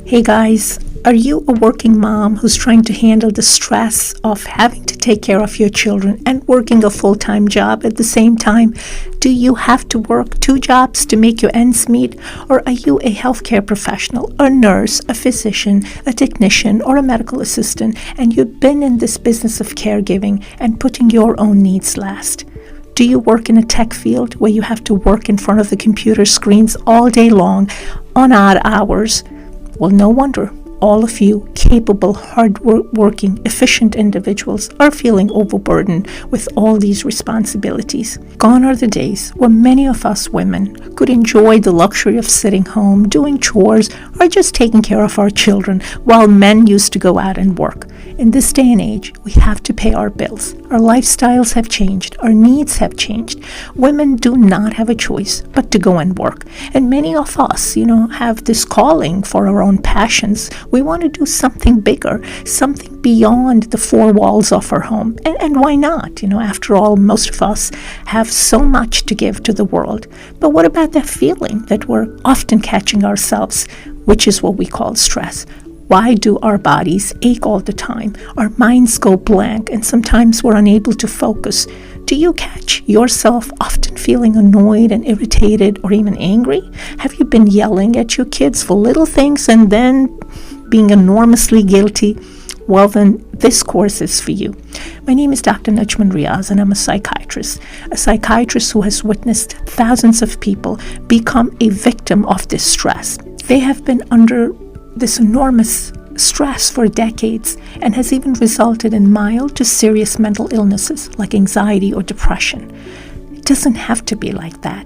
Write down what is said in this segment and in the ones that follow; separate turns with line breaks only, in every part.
Hey guys, are you a working mom who's trying to handle the stress of having to take care of your children and working a full-time job at the same time? Do you have to work two jobs to make your ends meet? Or are you a healthcare professional, a nurse, a physician, a technician, or a medical assistant, and you've been in this business of caregiving and putting your own needs last? Do you work in a tech field where you have to work in front of the computer screens all day long on odd hours? Well, no wonder all of you capable, hard-working, efficient individuals are feeling overburdened with all these responsibilities. Gone are the days when many of us women could enjoy the luxury of sitting home, doing chores, or just taking care of our children while men used to go out and work. In this day and age, we have to pay our bills. Our lifestyles have changed. Our needs have changed. Women do not have a choice but to go and work. And many of us, have this calling for our own passions. We want to do something bigger, something beyond the four walls of our home. And why not? After all, most of us have so much to give to the world. But what about that feeling that we're often catching ourselves, which is what we call stress? Why do our bodies ache all the time? Our minds go blank, and sometimes we're unable to focus. Do you catch yourself often feeling annoyed and irritated or even angry? Have you been yelling at your kids for little things and then being enormously guilty? Well, then this course is for you. My name is Dr. Najman Riaz, and I'm a psychiatrist who has witnessed thousands of people become a victim of this stress. They have been under this enormous stress for decades and has even resulted in mild to serious mental illnesses like anxiety or depression. It doesn't have to be like that.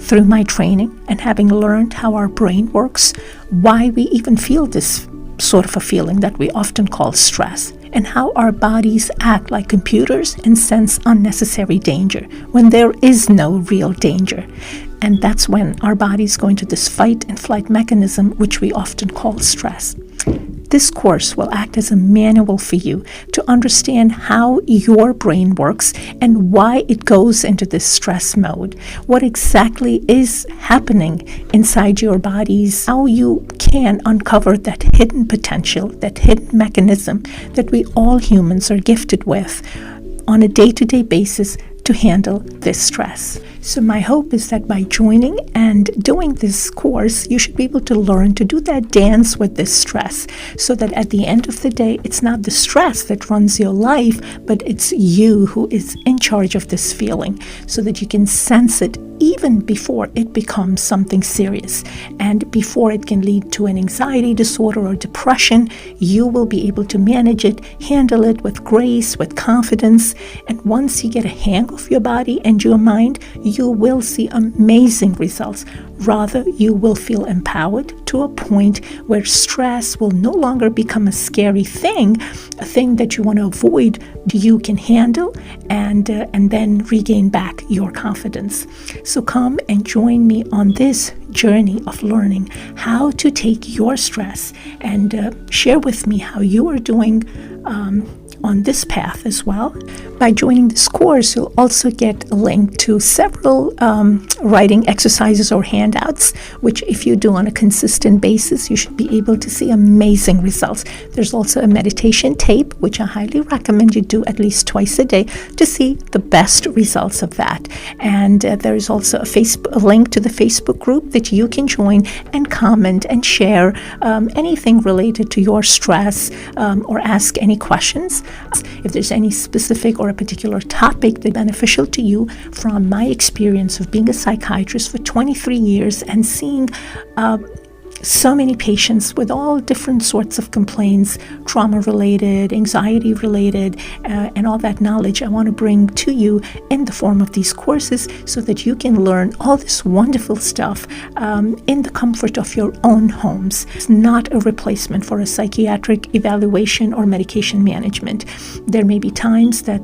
Through my training and having learned how our brain works, why we even feel this sort of a feeling that we often call stress, and how our bodies act like computers and sense unnecessary danger when there is no real danger. And that's when our bodies go into this fight and flight mechanism, which we often call stress. This course will act as a manual for you to understand how your brain works and why it goes into this stress mode, what exactly is happening inside your bodies, how you can uncover that hidden potential, that hidden mechanism that we all humans are gifted with on a day-to-day basis to handle this stress. So my hope is that by joining and doing this course, you should be able to learn to do that dance with this stress, so that at the end of the day, it's not the stress that runs your life, but it's you who is in charge of this feeling, so that you can sense it even before it becomes something serious. And before it can lead to an anxiety disorder or depression, you will be able to manage it, handle it with grace, with confidence. And once you get a hang of your body and your mind, you will see amazing results. Rather, you will feel empowered to a point where stress will no longer become a scary thing, a thing that you want to avoid. You can handle and then regain back your confidence. So come and join me on this journey of learning how to take your stress and share with me how you are doing on this path as well. By joining this course, you'll also get a link to several writing exercises or handouts, which if you do on a consistent basis, you should be able to see amazing results. There's also a meditation tape, which I highly recommend you do at least twice a day to see the best results of that. And there is also a link to the Facebook group that you can join and comment and share anything related to your stress or ask any questions. If there's any specific or a particular topic that's beneficial to you from my experience of being a psychiatrist for 23 years and seeing so many patients with all different sorts of complaints, trauma-related, anxiety-related, and all that knowledge I want to bring to you in the form of these courses so that you can learn all this wonderful stuff in the comfort of your own homes. It's not a replacement for a psychiatric evaluation or medication management. There may be times that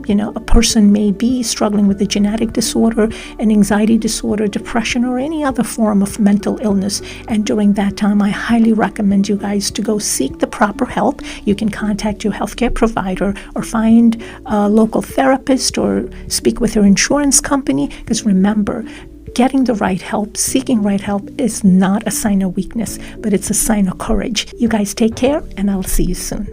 a person may be struggling with a genetic disorder, an anxiety disorder, depression, or any other form of mental illness. And during that time, I highly recommend you guys to go seek the proper help. You can contact your healthcare provider or find a local therapist or speak with your insurance company. Because remember, getting the right help, seeking right help is not a sign of weakness, but it's a sign of courage. You guys take care, and I'll see you soon.